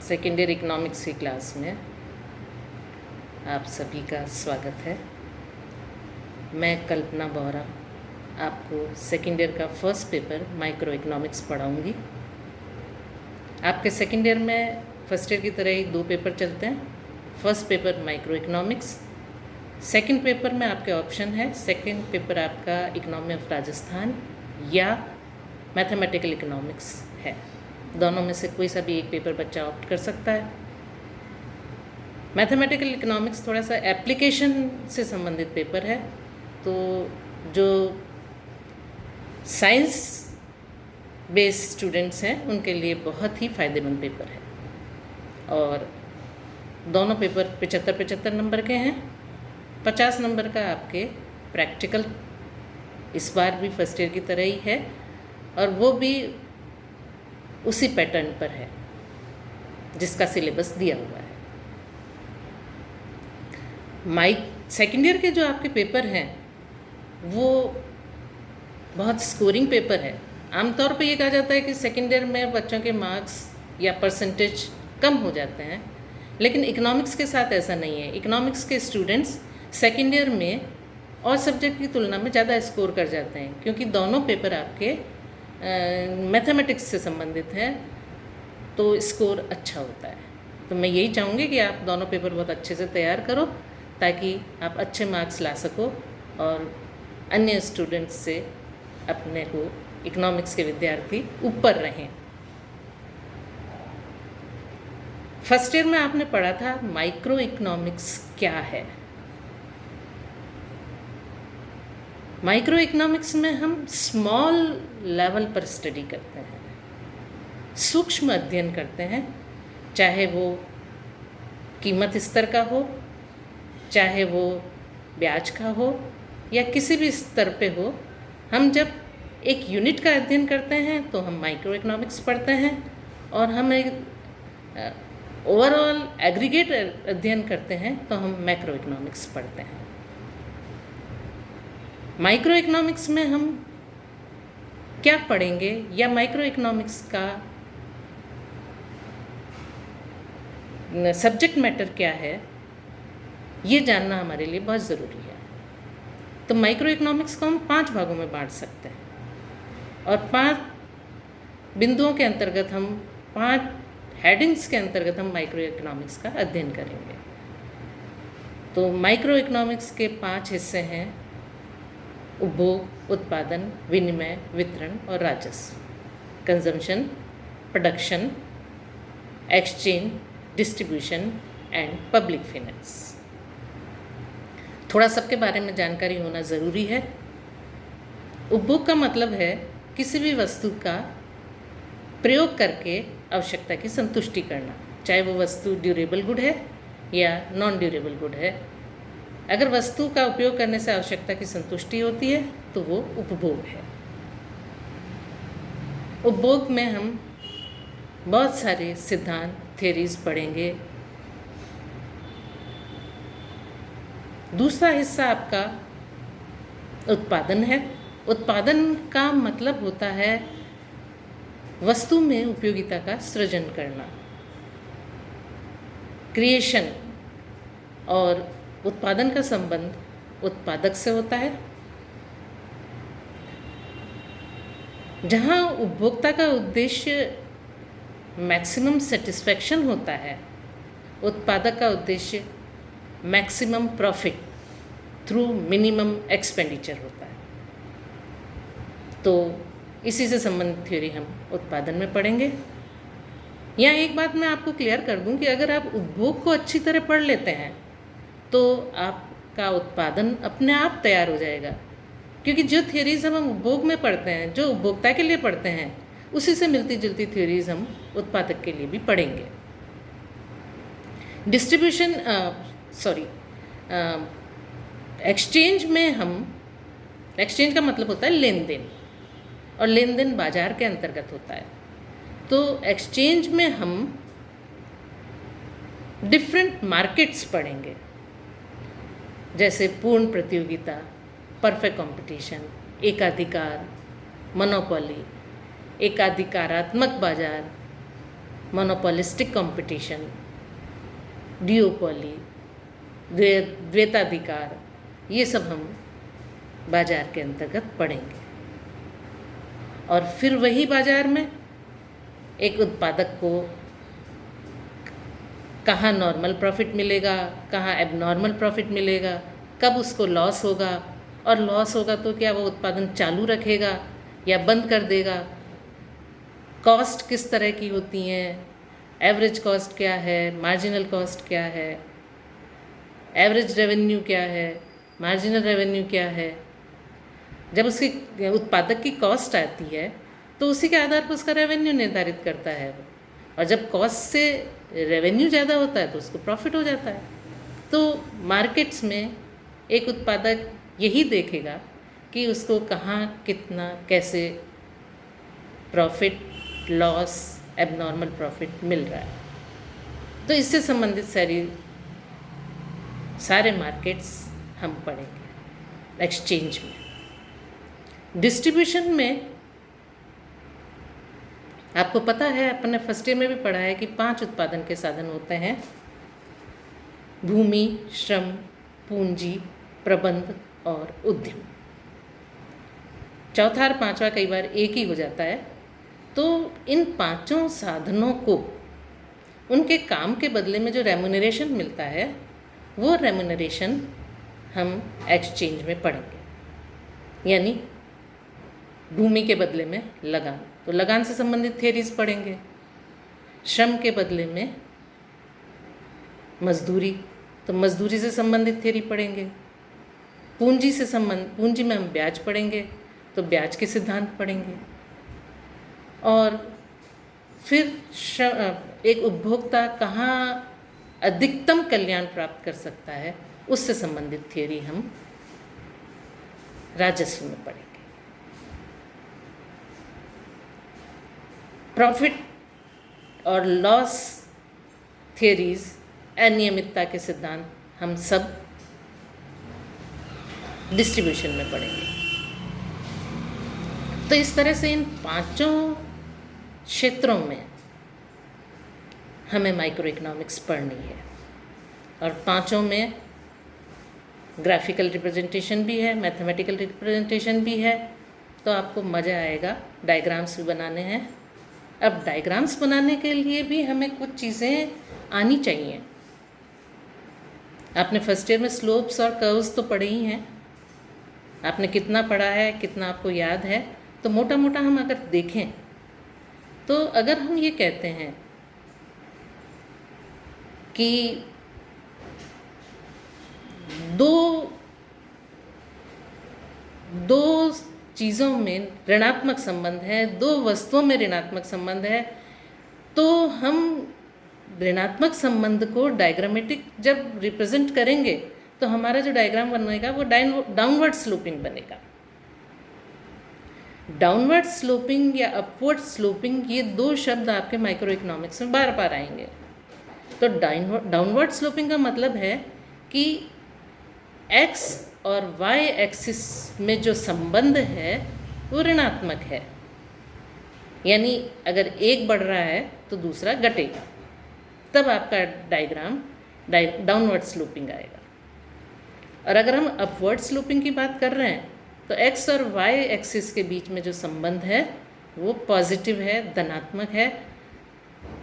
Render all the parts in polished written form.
Second year economics की class में आप सभी का स्वागत है। मैं कल्पना बोहरा आपको सेकेंड ईयर का फर्स्ट पेपर माइक्रो इकोनॉमिक्स पढ़ाऊँगी। आपके सेकेंड ईयर में फर्स्ट ईयर की तरह ही 2 पेपर चलते हैं। First paper micro economics, second paper में आपके ऑप्शन है। सेकेंड पेपर आपका इकोनॉमी ऑफ राजस्थान या मैथमेटिकल इकोनॉमिक्स है। दोनों में से कोई सा भी एक पेपर बच्चा ऑप्ट कर सकता है। मैथमेटिकल इकोनॉमिक्स थोड़ा सा एप्लीकेशन से संबंधित पेपर है, तो जो साइंस बेस्ड स्टूडेंट्स हैं उनके लिए बहुत ही फ़ायदेमंद पेपर है। और दोनों पेपर 75-75 नंबर के हैं। 50 नंबर का आपके प्रैक्टिकल इस बार भी फर्स्ट ईयर की तरह ही है, और वो भी उसी पैटर्न पर है जिसका सिलेबस दिया हुआ है। सेकेंड ईयर के जो आपके पेपर हैं वो बहुत स्कोरिंग पेपर है। आमतौर पे ये कहा जाता है कि सेकेंड ईयर में बच्चों के मार्क्स या परसेंटेज कम हो जाते हैं, लेकिन इकोनॉमिक्स के साथ ऐसा नहीं है। इकोनॉमिक्स के स्टूडेंट्स सेकेंड ईयर में और सब्जेक्ट की तुलना में ज़्यादा स्कोर कर जाते हैं, क्योंकि दोनों पेपर आपके मैथमेटिक्स से संबंधित हैं, तो स्कोर अच्छा होता है। तो मैं यही चाहूँगी कि आप दोनों पेपर बहुत अच्छे से तैयार करो, ताकि आप अच्छे मार्क्स ला सको और अन्य स्टूडेंट्स से अपने को इकोनॉमिक्स के विद्यार्थी ऊपर रहें। फर्स्ट ईयर में आपने पढ़ा था माइक्रो इकोनॉमिक्स क्या है। माइक्रो इकोनॉमिक्स में हम स्मॉल लेवल पर स्टडी करते हैं, सूक्ष्म अध्ययन करते हैं, चाहे वो कीमत स्तर का हो, चाहे वो ब्याज का हो, या किसी भी स्तर पे हो। हम जब एक यूनिट का अध्ययन करते हैं तो हम माइक्रो इकोनॉमिक्स पढ़ते हैं, और हम एक ओवरऑल एग्रीगेट अध्ययन करते हैं तो हम मैक्रो इकोनॉमिक्स पढ़ते हैं। माइक्रो इकोनॉमिक्स में हम क्या पढ़ेंगे, या माइक्रो इकोनॉमिक्स का सब्जेक्ट मैटर क्या है, ये जानना हमारे लिए बहुत ज़रूरी है। तो माइक्रो इकोनॉमिक्स को हम 5 भागों में बांट सकते हैं, और 5 बिंदुओं के अंतर्गत हम 5 हेडिंग्स के अंतर्गत हम माइक्रो इकोनॉमिक्स का अध्ययन करेंगे। तो माइक्रो इकोनॉमिक्स के 5 हिस्से हैं: उपभोग, उत्पादन, विनिमय, वितरण और राजस्व। Consumption, production, exchange, distribution and public finance. थोड़ा सबके बारे में जानकारी होना ज़रूरी है। उपभोग का मतलब है किसी भी वस्तु का प्रयोग करके आवश्यकता की संतुष्टि करना, चाहे वो वस्तु ड्यूरेबल गुड है या नॉन ड्यूरेबल गुड है। अगर वस्तु का उपयोग करने से आवश्यकता की संतुष्टि होती है तो वो उपभोग है। उपभोग में हम बहुत सारे सिद्धांत, थ्योरीज पढ़ेंगे। दूसरा हिस्सा आपका उत्पादन है। उत्पादन का मतलब होता है वस्तु में उपयोगिता का सृजन करना, क्रिएशन। और उत्पादन का संबंध उत्पादक से होता है। जहाँ उपभोक्ता का उद्देश्य मैक्सिमम सेटिस्फैक्शन होता है, उत्पादक का उद्देश्य maximum profit through minimum expenditure होता है। तो इसी से संबंधित थ्योरी हम उत्पादन में पढ़ेंगे। यहाँ एक बात मैं आपको क्लियर कर दूँ कि अगर आप उपभोग को अच्छी तरह पढ़ लेते हैं तो आपका उत्पादन अपने आप तैयार हो जाएगा, क्योंकि जो थ्योरीज हम उपभोग में पढ़ते हैं, जो उपभोक्ता के लिए पढ़ते हैं, उसी से मिलती जुलती थ्योरीज हम उत्पादक के लिए भी पढ़ेंगे। डिस्ट्रीब्यूशन एक्सचेंज में हम, एक्सचेंज का मतलब होता है लेन देन, और लेन देन बाजार के अंतर्गत होता है। तो एक्सचेंज में हम डिफरेंट मार्केट्स पढ़ेंगे। जैसे पूर्ण प्रतियोगिता, परफेक्ट कंपटीशन, एकाधिकार, मोनोपोली, एकाधिकारात्मक बाजार, मोनोपोलिस्टिक कंपटीशन, डिओपोली, द्वैताधिकार, ये सब हम बाजार के अंतर्गत पढ़ेंगे। और फिर वही बाजार में एक उत्पादक को कहाँ नॉर्मल प्रॉफिट मिलेगा, कहाँ एबनॉर्मल प्रॉफिट मिलेगा, कब उसको लॉस होगा, और लॉस होगा तो क्या वो उत्पादन चालू रखेगा या बंद कर देगा, कॉस्ट किस तरह की होती हैं, एवरेज कॉस्ट क्या है, मार्जिनल कॉस्ट क्या है, एवरेज रेवेन्यू क्या है, मार्जिनल रेवेन्यू क्या है। जब उसकी उत्पादक की कॉस्ट आती है तो उसी के आधार पर उसका रेवेन्यू निर्धारित करता है, और जब कॉस्ट से रेवेन्यू ज़्यादा होता है तो उसको प्रॉफिट हो जाता है। तो मार्केट्स में एक उत्पादक यही देखेगा कि उसको कहाँ कितना कैसे प्रॉफिट, लॉस, एबनॉर्मल प्रॉफिट मिल रहा है। तो इससे संबंधित सारे मार्केट्स हम पढ़ेंगे। एक्सचेंज में, डिस्ट्रीब्यूशन में आपको पता है, अपने फर्स्ट ईयर में भी पढ़ा है कि 5 उत्पादन के साधन होते हैं: भूमि, श्रम, पूंजी, प्रबंध और उद्यम। चौथा और पांचवा कई बार एक ही हो जाता है। तो इन 5 साधनों को उनके काम के बदले में जो रेम्यूनरेशन मिलता है, वो रेम्यूनरेशन हम एक्सचेंज में पढ़ेंगे। यानी भूमि के बदले में लगान, तो लगान से संबंधित थ्योरीज पढ़ेंगे। श्रम के बदले में मजदूरी, तो मजदूरी से संबंधित थ्योरी पढ़ेंगे। पूंजी में हम ब्याज पढ़ेंगे, तो ब्याज के सिद्धांत पढ़ेंगे। और फिर एक उपभोक्ता कहाँ अधिकतम कल्याण प्राप्त कर सकता है, उससे संबंधित थ्योरी हम राजस्व में पढ़ेंगे। प्रॉफिट और लॉस थियरीज, अनियमितता के सिद्धांत हम सब डिस्ट्रीब्यूशन में पढ़ेंगे। तो इस तरह से इन 5 क्षेत्रों में हमें माइक्रो इकोनॉमिक्स पढ़नी है, और 5 में ग्राफिकल रिप्रेजेंटेशन भी है, मैथमेटिकल रिप्रेजेंटेशन भी है। तो आपको मज़ा आएगा। डायग्राम्स भी बनाने हैं। अब डायग्राम्स बनाने के लिए भी हमें कुछ चीज़ें आनी चाहिए। आपने फर्स्ट ईयर में स्लोप्स और कर्व्स तो पढ़े ही हैं। आपने कितना पढ़ा है, कितना आपको याद है, तो मोटा मोटा हम अगर देखें तो अगर हम ये कहते हैं कि दो चीज़ों में ऋणात्मक संबंध है, 2 वस्तुओं में ऋणात्मक संबंध है, तो हम ऋणात्मक संबंध को डायग्रामेटिक जब रिप्रेजेंट करेंगे तो हमारा जो डायग्राम बनेगा वो डाउनवर्ड स्लोपिंग बनेगा। डाउनवर्ड स्लोपिंग या अपवर्ड स्लोपिंग, ये 2 शब्द आपके माइक्रो इकोनॉमिक्स में बार बार आएंगे। तो डाउनवर्ड स्लोपिंग का मतलब है कि एक्स और वाई एक्सिस में जो संबंध है वो ऋणात्मक है, यानी अगर एक बढ़ रहा है तो दूसरा घटेगा, तब आपका डायग्राम डाउनवर्ड स्लोपिंग आएगा। और अगर हम अपवर्ड स्लोपिंग की बात कर रहे हैं तो एक्स और वाई एक्सिस के बीच में जो संबंध है वो पॉजिटिव है, धनात्मक है।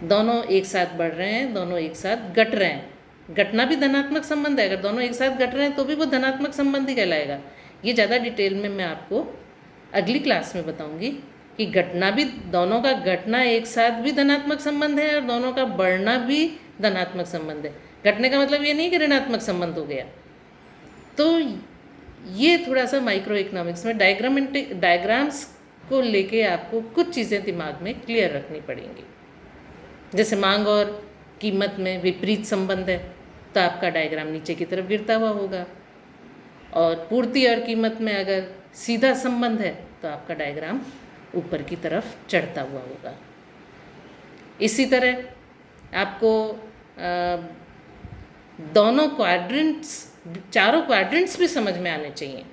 दोनों एक साथ बढ़ रहे हैं, दोनों एक साथ घट रहे हैं। घटना भी धनात्मक संबंध है, अगर दोनों एक साथ घट रहे हैं तो भी वो धनात्मक संबंध ही कहलाएगा। ये ज़्यादा डिटेल में मैं आपको अगली क्लास में बताऊंगी कि घटना भी, दोनों का घटना एक साथ भी धनात्मक संबंध है और दोनों का बढ़ना भी धनात्मक संबंध है। घटने का मतलब ये नहीं कि ऋणात्मक संबंध हो गया। तो ये थोड़ा सा माइक्रो इकोनॉमिक्स में डायग्राम्स को लेके आपको कुछ चीज़ें दिमाग में क्लियर रखनी पड़ेंगी। जैसे मांग और कीमत में विपरीत संबंध है तो आपका डायग्राम नीचे की तरफ गिरता हुआ होगा, और पूर्ति और कीमत में अगर सीधा संबंध है तो आपका डायग्राम ऊपर की तरफ चढ़ता हुआ होगा। इसी तरह आपको दोनों क्वाड्रेंट्स चारों क्वाड्रेंट्स भी समझ में आने चाहिए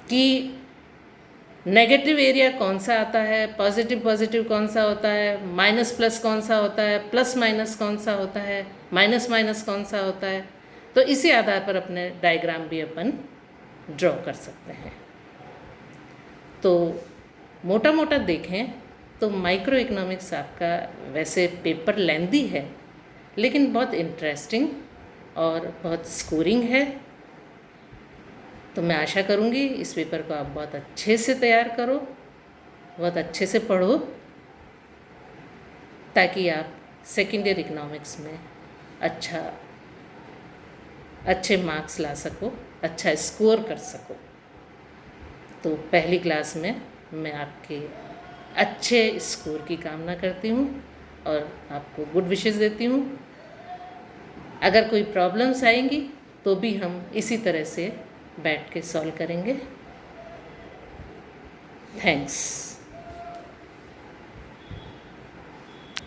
कि नेगेटिव एरिया कौन सा आता है, पॉजिटिव कौन सा होता है, माइनस प्लस कौन सा होता है, प्लस माइनस कौन सा होता है, माइनस माइनस कौन सा होता है। तो इसी आधार पर अपने डायग्राम भी अपन ड्रॉ कर सकते हैं। तो मोटा मोटा देखें तो माइक्रो इकोनॉमिक्स आपका वैसे पेपर लेंदी है, लेकिन बहुत इंटरेस्टिंग और बहुत स्कोरिंग है। तो मैं आशा करूँगी इस पेपर को आप बहुत अच्छे से तैयार करो, बहुत अच्छे से पढ़ो, ताकि आप सेकेंड ईयर इकोनॉमिक्स में अच्छे मार्क्स ला सको, अच्छा स्कोर कर सको। तो पहली क्लास में मैं आपके अच्छे स्कोर की कामना करती हूँ और आपको गुड विशेस देती हूँ। अगर कोई प्रॉब्लम्स आएंगी तो भी हम इसी तरह से बैठ के सॉल्व करेंगे। थैंक्स।